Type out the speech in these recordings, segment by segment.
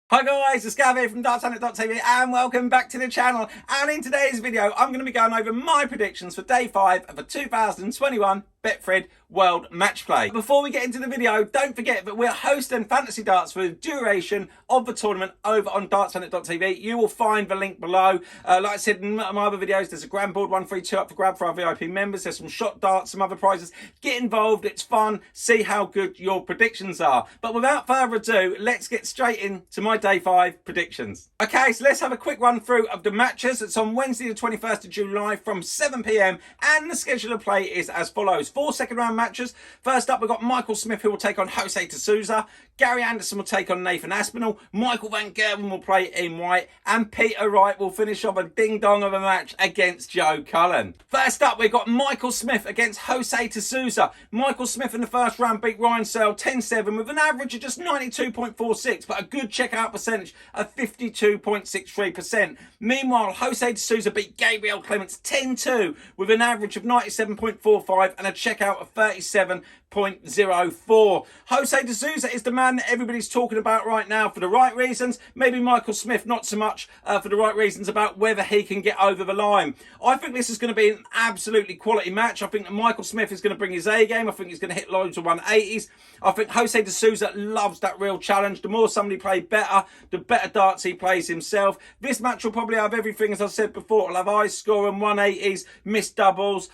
Hi guys, it's Gav here from dartsplanet.tv and welcome back to the channel. And in today's video, I'm going to be going over my predictions for day 5 of the 2021 Betfred World Match Play. Before we get into the video, don't forget that we're hosting Fantasy Darts for the duration of the tournament over on dartsplanet.tv. You will find the link below. Like I said in my other videos, there's a grand board 132 up for grab for our VIP members. There's some shot darts, some other prizes. Get involved, it's fun. See how good your predictions are. But without further ado, let's get straight into my day 5 predictions. Okay, so let's have a quick run through of the matches. It's on Wednesday the 21st of July from 7 p.m. and the schedule of play is as follows. 4 second round matches. First up, we've got Michael Smith, who will take on Jose Souza. Gary Anderson will take on Nathanspinall. Michael van Gerwen will play in Wright. And Peter Wright will finish off a ding-dong of a match against Joe Cullen. First up, we've got Michael Smith against Jose Souza. Michael Smith in the first round beat Ryan Searle 10-7 with an average of just 92.46, but a good checkout percentage of 52.63%. Meanwhile, Jose Souza beat Gabriel Clements 10-2 with an average of 97.45 and a checkout of 37.04. Jose Souza is the man that everybody's talking about right now for the right reasons. Maybe Michael Smith not so much for the right reasons about whether he can get over the line. I think this is going to be an absolutely quality match. I think that Michael Smith is going to bring his A game. I think he's going to hit loads of 180s. I think Jose Souza loves that real challenge. The more somebody plays better, the better darts he plays himself. This match will probably have everything, as I said before. It'll have high score and 180s, missed doubles,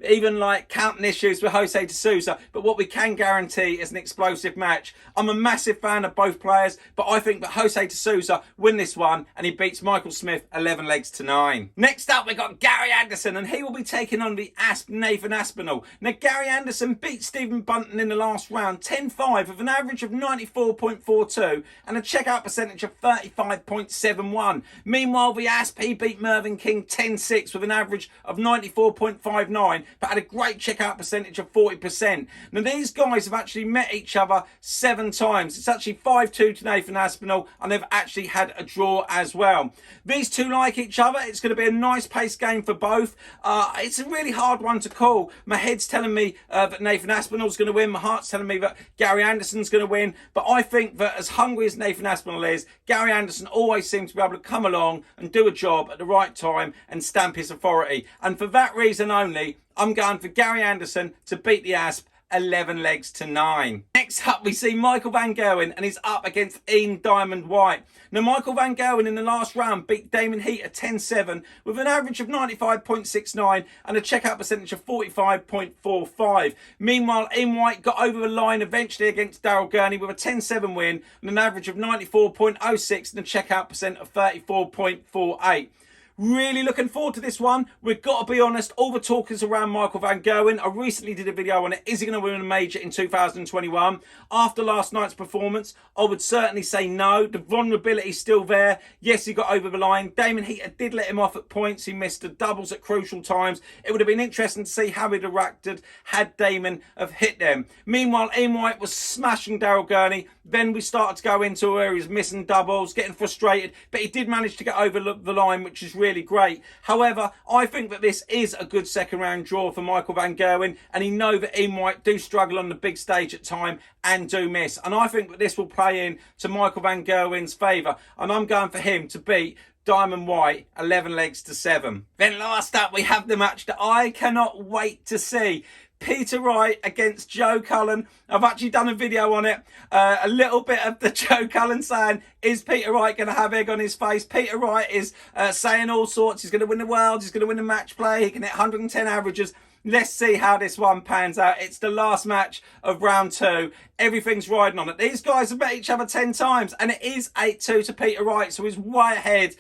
even like counting issues with Jose Souza. But what we can guarantee is an explosive match. I'm a massive fan of both players, but I think that Jose Souza win this one and he beats Michael Smith 11 legs to 9. Next up, we've got Gary Anderson, and he will be taking on the Nathanspinall. Now, Gary Anderson beat Stephen Bunton in the last round 10-5 with an average of 94.42 and a checkout percentage of 35.71. Meanwhile, the Asp, he beat Mervyn King 10-6 with an average of 94.59, but had a great checkout percentage of 40%. Now, these guys have actually met each other 7 times. It's actually 5-2 to Nathanspinall, and they've actually had a draw as well. These two like each other. It's going to be a nice pace game for both. It's a really hard one to call. My head's telling me that Nathanspinall's going to win. My heart's telling me that Gary Anderson's going to win. But I think that as hungry as Nathanspinall is, Gary Anderson always seems to be able to come along and do a job at the right time and stamp his authority. And for that reason only, I'm going for Gary Anderson to beat the Asp 11 legs to 9. Next up, we see Michael van Gerwen, and he's up against Ian Diamond White. Now, Michael van Gerwen in the last round beat Damon Heater 10-7 with an average of 95.69 and a checkout percentage of 45.45. Meanwhile, Ian White got over the line eventually against Daryl Gurney with a 10-7 win and an average of 94.06 and a checkout percent of 34.48. Really looking forward to this one. We've got to be honest, all the talk is around Michael van Gerwen. I recently did a video on it. Is he going to win a major in 2021? After last night's performance, I would certainly say no. The vulnerability is still there. Yes, he got over the line. Damon Heater did let him off at points. He missed the doubles at crucial times. It would have been interesting to see how he'd have reacted had Damon have hit them. Meanwhile, Ian White was smashing Daryl Gurney. Then we started to go into where he was missing doubles, getting frustrated, but he did manage to get over the line, which is really great. However, I think that this is a good second round draw for Michael van Gerwen, and he know that Ian White do struggle on the big stage at time and do miss. And I think that this will play in to Michael van Gerwen's favour, and I'm going for him to beat Diamond White 11 legs to 7. Then last up, we have the match that I cannot wait to see. Peter Wright against Joe Cullen. I've actually done a video on it. A little bit of the Joe Cullen saying, is Peter Wright going to have egg on his face? Peter Wright is saying all sorts. He's going to win the world. He's going to win the match play. He can hit 110 averages. Let's see how this one pans out. It's the last match of round 2. Everything's riding on it. These guys have met each other 10 times, and it is 8-2 to Peter Wright, so he's way ahead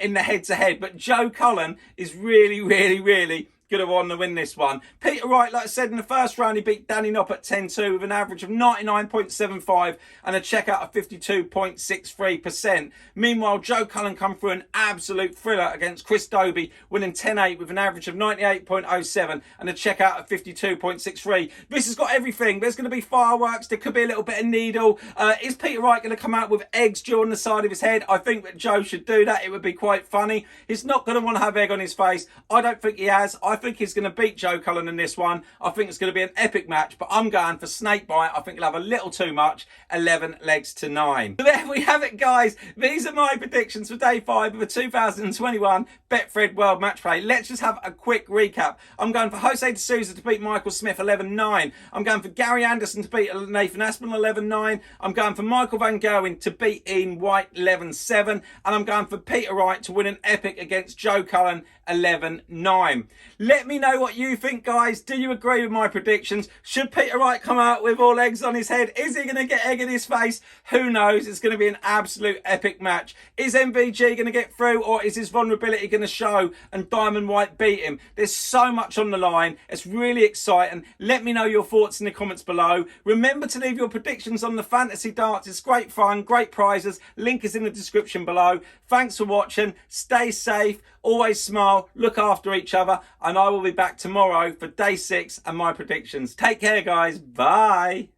in the head-to-head. But Joe Cullen is really going to want to win this one. Peter Wright, like I said, in the first round, he beat Danny Knopp at 10-2 with an average of 99.75 and a checkout of 52.63%. Meanwhile, Joe Cullen come through an absolute thriller against Chris Dobie, winning 10-8 with an average of 98.07 and a checkout of 52.63. This has got everything. There's going to be fireworks. There could be a little bit of needle. Is Peter Wright going to come out with eggs during the side of his head? I think that Joe should do that. It would be quite funny. He's not going to want to have egg on his face. I don't think he has. I think he's going to beat Joe Cullen in this one. I think it's going to be an epic match, but I'm going for Snakebite. I think he'll have a little too much. 11 legs to 9. So there we have it, guys. These are my predictions for day 5 of the 2021 Betfred World Match Play. Let's just have a quick recap. I'm going for Jose de Souza to beat Michael Smith 11-9. I'm going for Gary Anderson to beat Nathanspinall 11-9. I'm going for Michael van Gerwen to beat Ian White 11-7. And I'm going for Peter Wright to win an epic against Joe Cullen 11-9. Let me know what you think, guys. Do you agree with my predictions? Should Peter Wright come out with all eggs on his head? Is he going to get egg in his face? Who knows? It's going to be an absolute epic match. Is MVG going to get through, or is his vulnerability going to show and Diamond White beat him? There's so much on the line. It's really exciting. Let me know your thoughts in the comments below. Remember to leave your predictions on the fantasy darts. It's great fun, great prizes. Link is in the description below. Thanks for watching. Stay safe. Always smile. Look after each other. And I will be back tomorrow for day 6 and my predictions. Take care, guys. Bye.